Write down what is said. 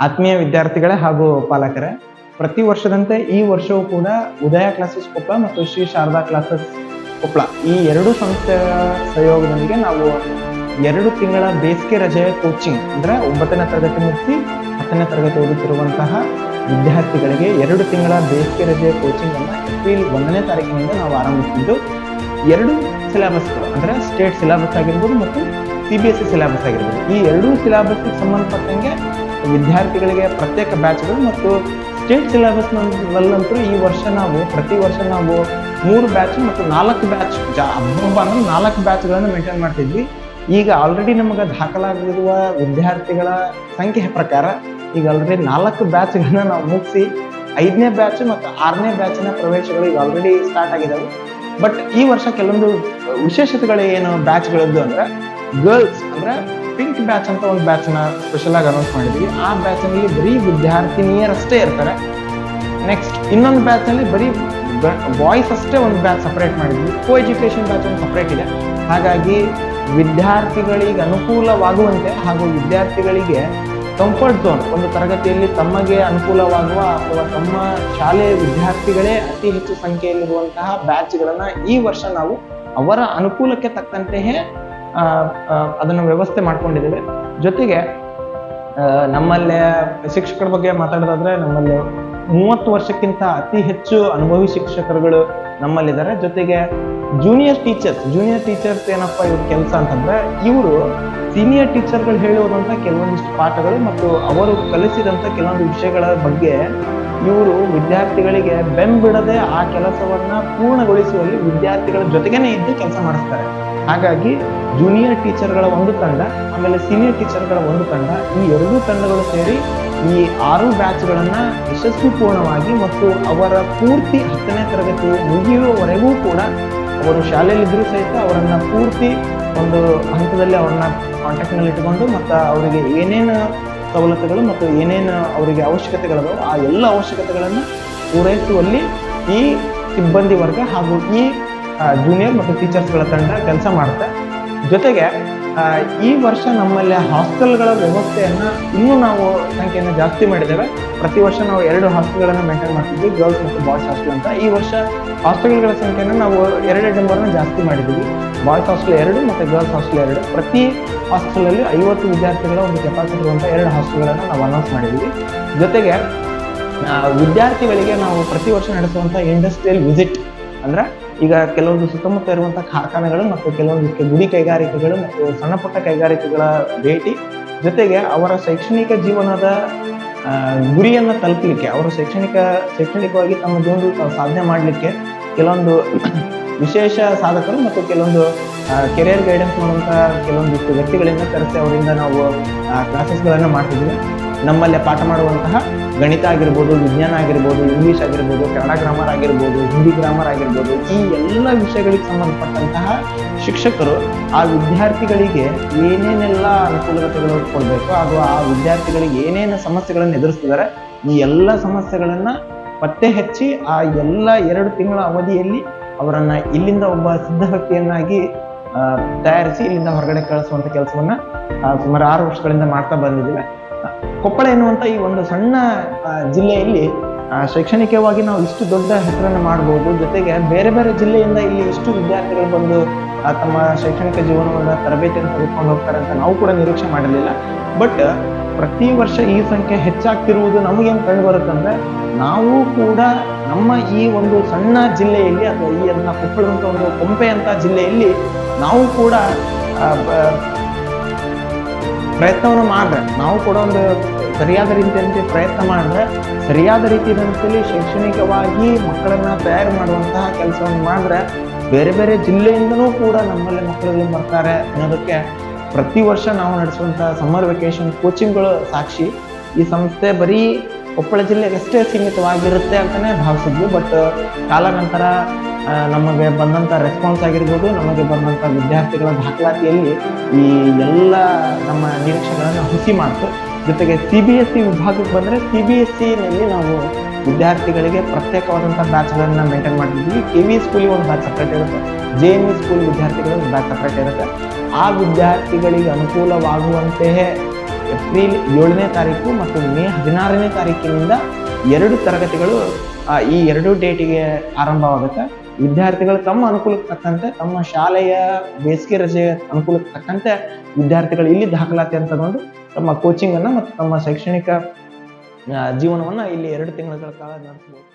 ಆತ್ಮೀಯ ವಿದ್ಯಾರ್ಥಿಗಳೇ ಹಾಗೂ ಪಾಲಕರೇ, ಪ್ರತಿ ವರ್ಷದಂತೆ ಈ ವರ್ಷವೂ ಕೂಡ ಉದಯ ಕ್ಲಾಸಸ್ ಕೊಪ್ಪಳ ಮತ್ತು ಶ್ರೀ ಶಾರದಾ ಕ್ಲಾಸಸ್ ಕೊಪ್ಪಳ ಈ ಎರಡು ಸಂಸ್ಥೆಯ ಸಹಯೋಗದೊಂದಿಗೆ ನಾವು 2 ತಿಂಗಳ ಬೇಸಿಗೆ ರಜೆಯ ಕೋಚಿಂಗ್ ಅಂದ್ರೆ 9ನೇ ತರಗತಿ ಮುಗಿಸಿ 10ನೇ ತರಗತಿ ಓದುತ್ತಿರುವಂತಹ ವಿದ್ಯಾರ್ಥಿಗಳಿಗೆ 2 ತಿಂಗಳ ಬೇಸಿಗೆ ರಜೆಯ ಕೋಚಿಂಗ್ ಅನ್ನು ಏಪ್ರಿಲ್ 1ನೇ ತಾರೀಕಿನಿಂದ ನಾವು ಆರಂಭಿಸಿದ್ದು 2 ಸಿಲೆಬಸ್ಗಳು ಅಂದ್ರೆ ಸ್ಟೇಟ್ ಸಿಲೆಬಸ್ ಆಗಿರ್ಬೋದು ಮತ್ತು CBSE ಸಿಲೆಬಸ್ ಆಗಿರ್ಬೋದು. ಈ 2 ಸಿಲೆಬಸ್ಗೆ ಸಂಬಂಧಪಟ್ಟಂಗೆ ವಿದ್ಯಾರ್ಥಿಗಳಿಗೆ ಪ್ರತ್ಯೇಕ ಬ್ಯಾಚ್ಗಳು ಮತ್ತು ಸ್ಟೇಟ್ ಸಿಲೆಬಸ್ ನಲ್ಲಂತೂ ಈ ವರ್ಷ ಪ್ರತಿ ವರ್ಷ ನಾವು 3 ಬ್ಯಾಚ್ ಮತ್ತು 4 ಬ್ಯಾಚ್ ಅಂದ್ರೆ 4 ಬ್ಯಾಚ್ಗಳನ್ನು ಮೇಂಟೈನ್ ಮಾಡ್ತಿದ್ವಿ. ಈಗ ಆಲ್ರೆಡಿ ನಮಗೆ ದಾಖಲಾಗಿರುವ ವಿದ್ಯಾರ್ಥಿಗಳ ಸಂಖ್ಯೆ ಪ್ರಕಾರ ಈಗ ಆಲ್ರೆಡಿ 4 ಬ್ಯಾಚ್ಗಳನ್ನ ನಾವು ಮುಗಿಸಿ 5ನೇ ಬ್ಯಾಚ್ ಮತ್ತು 6ನೇ ಬ್ಯಾಚಿನ ಪ್ರವೇಶಗಳು ಈಗ ಆಲ್ರೆಡಿ ಸ್ಟಾರ್ಟ್ ಆಗಿದ್ದಾವೆ. ಬಟ್ ಈ ವರ್ಷ ಕೆಲವೊಂದು ವಿಶೇಷತೆಗಳು ಏನು ಬ್ಯಾಚ್ಗಳದ್ದು ಅಂದ್ರೆ ಗರ್ಲ್ಸ್ ಅಂದ್ರೆ ಪಿಂಕ್ ಬ್ಯಾಚ್ ಅಂತ ಒಂದು ಬ್ಯಾಚ್ ನ ಸ್ಪೆಷಲ್ ಆಗಿ ಅನೌನ್ಸ್ ಮಾಡಿದ್ವಿ. ಆ ಬ್ಯಾಚ್ ನಲ್ಲಿ ಬರೀ ವಿದ್ಯಾರ್ಥಿನಿಯರಷ್ಟೇ ಇರ್ತಾರೆ. ನೆಕ್ಸ್ಟ್ ಇನ್ನೊಂದು ಬ್ಯಾಚ್ ನಲ್ಲಿ ಬರೀ ಬಾಯ್ಸ್ ಅಷ್ಟೇ ಒಂದು ಬ್ಯಾಚ್ ಸಪರೇಟ್ ಮಾಡಿದ್ವಿ. ಕೋ ಎಜುಕೇಶನ್ ಬ್ಯಾಚ್ ಒಂದು ಸಪರೇಟ್ ಇದೆ. ಹಾಗಾಗಿ ವಿದ್ಯಾರ್ಥಿಗಳಿಗೆ ಅನುಕೂಲವಾಗುವಂತೆ ಹಾಗೂ ವಿದ್ಯಾರ್ಥಿಗಳಿಗೆ ಕಂಫರ್ಟ್ ಝೋನ್ ಒಂದು ತರಗತಿಯಲ್ಲಿ ತಮಗೆ ಅನುಕೂಲವಾಗುವ ಅಥವಾ ತಮ್ಮ ಶಾಲೆಯ ವಿದ್ಯಾರ್ಥಿಗಳೇ ಅತಿ ಹೆಚ್ಚು ಸಂಖ್ಯೆಯಲ್ಲಿರುವಂತಹ ಬ್ಯಾಚ್ಗಳನ್ನ ಈ ವರ್ಷ ನಾವು ಅವರ ಅನುಕೂಲಕ್ಕೆ ತಕ್ಕಂತೆಯೇ ಅದನ್ನು ವ್ಯವಸ್ಥೆ ಮಾಡ್ಕೊಂಡಿದ್ದೇವೆ. ಜೊತೆಗೆ ನಮ್ಮಲ್ಲಿ ಶಿಕ್ಷಕರ ಬಗ್ಗೆ ಮಾತಾಡೋದಾದ್ರೆ ನಮ್ಮಲ್ಲಿ 30 ವರ್ಷಕ್ಕಿಂತ ಅತಿ ಹೆಚ್ಚು ಅನುಭವಿ ಶಿಕ್ಷಕರುಗಳು ನಮ್ಮಲ್ಲಿದ್ದಾರೆ. ಜೊತೆಗೆ ಜೂನಿಯರ್ ಟೀಚರ್ಸ್ ಏನಪ್ಪಾ ಇವ್ರ ಕೆಲಸ ಅಂತಂದ್ರೆ ಇವರು ಸೀನಿಯರ್ ಟೀಚರ್ಗಳು ಹೇಳುವಂತ ಕೆಲವೊಂದಿಷ್ಟು ಪಾಠಗಳು ಮತ್ತು ಅವರು ಕಲಿಸಿದಂತ ಕೆಲವೊಂದು ವಿಷಯಗಳ ಬಗ್ಗೆ ಇವರು ವಿದ್ಯಾರ್ಥಿಗಳಿಗೆ ಬೆಂಬಿಡದೆ ಆ ಕೆಲಸವನ್ನ ಪೂರ್ಣಗೊಳಿಸುವಲ್ಲಿ ವಿದ್ಯಾರ್ಥಿಗಳ ಜೊತೆಗೇನೆ ಇದ್ದು ಕೆಲಸ ಮಾಡಿಸ್ತಾರೆ. ಹಾಗಾಗಿ ಜೂನಿಯರ್ ಟೀಚರ್ಗಳ ಒಂದು ತಂಡ ಆಮೇಲೆ ಸೀನಿಯರ್ ಟೀಚರ್ಗಳ ಒಂದು ತಂಡ, ಈ 2 ತಂಡಗಳು ಸೇರಿ ಈ 6 ಬ್ಯಾಚ್ಗಳನ್ನ ಯಶಸ್ವಿಪೂರ್ಣವಾಗಿ ಮತ್ತು ಅವರ ಪೂರ್ತಿ 10ನೇ ತರಗತಿ ಮುಗಿಯುವವರೆಗೂ ಕೂಡ ಅವರು ಶಾಲೆಯಲ್ಲಿದ್ದರೂ ಸಹಿತ ಅವರನ್ನ ಪೂರ್ತಿ ಒಂದು ಹಂತದಲ್ಲಿ ಅವ್ರನ್ನ ಕಾಂಟ್ಯಾಕ್ಟ್ ನಲ್ಲಿ ಇಟ್ಟುಕೊಂಡು ಮತ್ತು ಅವರಿಗೆ ಏನೇನು ಸವಲತ್ತುಗಳು ಮತ್ತು ಏನೇನು ಅವರಿಗೆ ಅವಶ್ಯಕತೆಗಳಿದಾವೆ ಆ ಎಲ್ಲ ಅವಶ್ಯಕತೆಗಳನ್ನು ಪೂರೈಸುವಲ್ಲಿ ಈ ಸಿಬ್ಬಂದಿ ವರ್ಗ ಹಾಗೂ ಈ ಜೂನಿಯರ್ ಮತ್ತು ಟೀಚರ್ಸ್ಗಳ ತಂಡ ಕೆಲಸ ಮಾಡುತ್ತೆ. ಜೊತೆಗೆ ಈ ವರ್ಷ ನಮ್ಮಲ್ಲಿ ಹಾಸ್ಟೆಲ್ಗಳ ವ್ಯವಸ್ಥೆಯನ್ನ ಇನ್ನೂ ನಾವು ಸಂಖ್ಯೆಯನ್ನು ಜಾಸ್ತಿ ಮಾಡಿದ್ದೇವೆ. ಪ್ರತಿ ವರ್ಷ ನಾವು 2 ಹಾಸ್ಟೆಲ್ಗಳನ್ನು ಮೇಂಟೈನ್ ಮಾಡ್ತಿದ್ವಿ, ಗರ್ಲ್ಸ್ ಮತ್ತು ಬಾಯ್ಸ್ ಹಾಸ್ಟೆಲ್ ಅಂತ. ಈ ವರ್ಷ ಹಾಸ್ಟೆಲ್ಗಳ ಸಂಖ್ಯೆಯನ್ನು ನಾವು 2 ನಂಬರ್ನ ಜಾಸ್ತಿ ಮಾಡಿದ್ದೀವಿ. ಬಾಯ್ಸ್ ಹಾಸ್ಟೆಲ್ 2 ಮತ್ತು ಗರ್ಲ್ಸ್ ಹಾಸ್ಟೆಲ್ 2. ಪ್ರತಿ ಹಾಸ್ಟೆಲಲ್ಲಿ 50 ವಿದ್ಯಾರ್ಥಿಗಳ ಒಂದು ಕೆಪಾಸಿಟಿ ಇರುವಂಥ 2 ಹಾಸ್ಟೆಲ್ಗಳನ್ನು ನಾವು ಅನೌನ್ಸ್ ಮಾಡಿದ್ದೀವಿ. ಜೊತೆಗೆ ವಿದ್ಯಾರ್ಥಿಗಳಿಗೆ ನಾವು ಪ್ರತಿ ವರ್ಷ ನಡೆಸುವಂಥ ಇಂಡಸ್ಟ್ರಿಯಲ್ ವಿಸಿಟ್ ಅಂದ್ರೆ ಈಗ ಕೆಲವೊಂದು ಸುತ್ತಮುತ್ತ ಇರುವಂತಹ ಕಾರ್ಖಾನೆಗಳು ಮತ್ತು ಕೆಲವೊಂದಿಷ್ಟು ಗುಡಿ ಕೈಗಾರಿಕೆಗಳು ಮತ್ತು ಸಣ್ಣ ಪುಟ್ಟ ಕೈಗಾರಿಕೆಗಳ ಭೇಟಿ, ಜೊತೆಗೆ ಅವರ ಶೈಕ್ಷಣಿಕ ಜೀವನದ ಗುರಿಯನ್ನು ತಲುಪಲಿಕ್ಕೆ ಅವರು ಶೈಕ್ಷಣಿಕವಾಗಿ ತಮ್ಮ ಜೀವನದಲ್ಲಿ ಸಾಧನೆ ಮಾಡಲಿಕ್ಕೆ ಕೆಲವೊಂದು ವಿಶೇಷ ಸಾಧಕರು ಮತ್ತು ಕೆಲವೊಂದು ಕೆರಿಯರ್ ಗೈಡೆನ್ಸ್ ಮಾಡುವಂತಹ ಕೆಲವೊಂದಿಷ್ಟು ವ್ಯಕ್ತಿಗಳಿಂದ ಕರೆಸಿ ಅವರಿಂದ ನಾವು ಕ್ಲಾಸಸ್ಗಳನ್ನು ಮಾಡ್ತಿದ್ದೀವಿ. ನಮ್ಮಲ್ಲೇ ಪಾಠ ಮಾಡುವಂತಹ ಗಣಿತ ಆಗಿರ್ಬೋದು, ವಿಜ್ಞಾನ ಆಗಿರ್ಬೋದು, ಇಂಗ್ಲಿಷ್ ಆಗಿರ್ಬೋದು, ಕನ್ನಡ ಗ್ರಾಮರ್ ಆಗಿರ್ಬೋದು, ಹಿಂದಿ ಗ್ರಾಮರ್ ಆಗಿರ್ಬೋದು, ಈ ಎಲ್ಲ ವಿಷಯಗಳಿಗೆ ಸಂಬಂಧಪಟ್ಟಂತಹ ಶಿಕ್ಷಕರು ಆ ವಿದ್ಯಾರ್ಥಿಗಳಿಗೆ ಏನೇನೆಲ್ಲ ಅನುಕೂಲತೆಗಳು ಕೊಡಬೇಕು ಹಾಗೂ ಆ ವಿದ್ಯಾರ್ಥಿಗಳಿಗೆ ಏನೇನು ಸಮಸ್ಯೆಗಳನ್ನು ಎದುರಿಸ್ತಿದ್ದಾರೆ ಈ ಎಲ್ಲ ಸಮಸ್ಯೆಗಳನ್ನ ಪತ್ತೆ ಹಚ್ಚಿ ಆ ಎಲ್ಲ 2 ತಿಂಗಳ ಅವಧಿಯಲ್ಲಿ ಅವರನ್ನ ಇಲ್ಲಿಂದ ಒಬ್ಬ ಸಿದ್ಧ ವ್ಯಕ್ತಿಯನ್ನಾಗಿ ತಯಾರಿಸಿ ಇಲ್ಲಿಂದ ಹೊರಗಡೆ ಕಳಿಸುವಂತ ಕೆಲಸವನ್ನ ಸುಮಾರು 6 ವರ್ಷಗಳಿಂದ ಮಾಡ್ತಾ ಬಂದಿದ್ದೇವೆ. ಕೊಪ್ಪಳ ಎನ್ನುವಂತ ಈ ಒಂದು ಸಣ್ಣ ಜಿಲ್ಲೆಯಲ್ಲಿ ಶೈಕ್ಷಣಿಕವಾಗಿ ನಾವು ಇಷ್ಟು ದೊಡ್ಡ ಹೆಸರನ್ನು ಮಾಡಬಹುದು. ಜೊತೆಗೆ ಬೇರೆ ಬೇರೆ ಜಿಲ್ಲೆಯಿಂದ ಇಲ್ಲಿ ಇಷ್ಟು ವಿದ್ಯಾರ್ಥಿಗಳು ಬಂದು ತಮ್ಮ ಶೈಕ್ಷಣಿಕ ಜೀವನವನ್ನು ತರಬೇತಿಯನ್ನು ತೆಗೆದುಕೊಂಡು ಹೋಗ್ತಾರೆ ಅಂತ ನಾವು ಕೂಡ ನಿರೀಕ್ಷೆ ಮಾಡಿರಲಿಲ್ಲ. ಬಟ್ ಪ್ರತಿ ವರ್ಷ ಈ ಸಂಖ್ಯೆ ಹೆಚ್ಚಾಗ್ತಿರುವುದು ನಮಗೇನು ಕಂಡು ಬರುತ್ತಂದ್ರೆ ನಾವು ಕೂಡ ನಮ್ಮ ಈ ಒಂದು ಸಣ್ಣ ಜಿಲ್ಲೆಯಲ್ಲಿ ಅಥವಾ ಈ ಕೊಪ್ಪಳದಂತ ಒಂದು ಕೊಂಪೆ ಅಂತ ಜಿಲ್ಲೆಯಲ್ಲಿ ನಾವು ಕೂಡ ಪ್ರಯತ್ನವನ್ನು ಮಾಡಿದ್ರೆ ನಾವು ಕೂಡ ಒಂದು ಸರಿಯಾದ ರೀತಿಯಲ್ಲಿ ಪ್ರಯತ್ನ ಮಾಡಿದ್ರೆ ಸರಿಯಾದ ರೀತಿಯಲ್ಲಿ ಶೈಕ್ಷಣಿಕವಾಗಿ ಮಕ್ಕಳನ್ನ ತಯಾರು ಮಾಡುವಂತಹ ಕೆಲಸವನ್ನು ಮಾಡಿದ್ರೆ ಬೇರೆ ಬೇರೆ ಜಿಲ್ಲೆಯಿಂದನೂ ಕೂಡ ನಮ್ಮಲ್ಲಿ ಮಕ್ಕಳುಗಳು ಬರ್ತಾರೆ ಅನ್ನೋದಕ್ಕೆ ಪ್ರತಿ ವರ್ಷ ನಾವು ನಡೆಸುವಂತಹ ಸಮ್ಮರ್ ವೆಕೇಶನ್ ಕೋಚಿಂಗ್ಗಳು ಸಾಕ್ಷಿ. ಈ ಸಂಸ್ಥೆ ಬರೀ ಕೊಪ್ಪಳ ಜಿಲ್ಲೆಗಷ್ಟೇ ಸೀಮಿತವಾಗಿರುತ್ತೆ ಅಂತಾನೆ ಭಾವಿಸಿದ್ವಿ. ಬಟ್ ಕಾಲಾನಂತರ ನಮಗೆ ಬಂದಂಥ ರೆಸ್ಪಾನ್ಸ್ ಆಗಿರ್ಬೋದು, ನಮಗೆ ಬಂದಂಥ ವಿದ್ಯಾರ್ಥಿಗಳ ದಾಖಲಾತಿಯಲ್ಲಿ ಈ ಎಲ್ಲ ನಮ್ಮ ನಿರೀಕ್ಷೆಗಳನ್ನು ಹುಸಿ ಮಾಡ್ತು. ಜೊತೆಗೆ CBSE ವಿಭಾಗಕ್ಕೆ ಬಂದರೆ CBSEನಲ್ಲಿ ನಾವು ವಿದ್ಯಾರ್ಥಿಗಳಿಗೆ ಪ್ರತ್ಯೇಕವಾದಂಥ ಬ್ಯಾಚ್ಗಳನ್ನು ಮೇಂಟೈನ್ ಮಾಡಿದ್ವಿ. KV ಸ್ಕೂಲಿಗೆ ಒಂದು ಬ್ಯಾಚ್ ಸಪ್ರೇಟ್ ಇರುತ್ತೆ, JNV ಸ್ಕೂಲ್ ವಿದ್ಯಾರ್ಥಿಗಳಿಗೆ ಒಂದು ಬ್ಯಾಚ್ ಸಪ್ರೇಟ್ ಇರುತ್ತೆ. ಆ ವಿದ್ಯಾರ್ಥಿಗಳಿಗೆ ಅನುಕೂಲವಾಗುವಂತೆಯೇ ಏಪ್ರಿಲ್ 7ನೇ ತಾರೀಕು ಮತ್ತು ಮೇ 16ನೇ ತಾರೀಕಿನಿಂದ 2 ತರಗತಿಗಳು ಈ 2 ಡೇಟಿಗೆ ಆರಂಭವಾಗುತ್ತೆ. ವಿದ್ಯಾರ್ಥಿಗಳು ತಮ್ಮ ಅನುಕೂಲಕ್ಕೆ ತಕ್ಕಂತೆ, ತಮ್ಮ ಶಾಲೆಯ ಬೇಸಿಗೆ ರಜೆಯ ಅನುಕೂಲಕ್ಕೆ ತಕ್ಕಂತೆ ವಿದ್ಯಾರ್ಥಿಗಳು ಇಲ್ಲಿ ದಾಖಲಾತಿಯನ್ನು ತಗೊಂಡು ತಮ್ಮ ಕೋಚಿಂಗ್ ಅನ್ನ ಮತ್ತು ತಮ್ಮ ಶೈಕ್ಷಣಿಕ ಜೀವನವನ್ನ ಇಲ್ಲಿ 2 ತಿಂಗಳ ಕಾಲ ನಡೆಸಬಹುದು.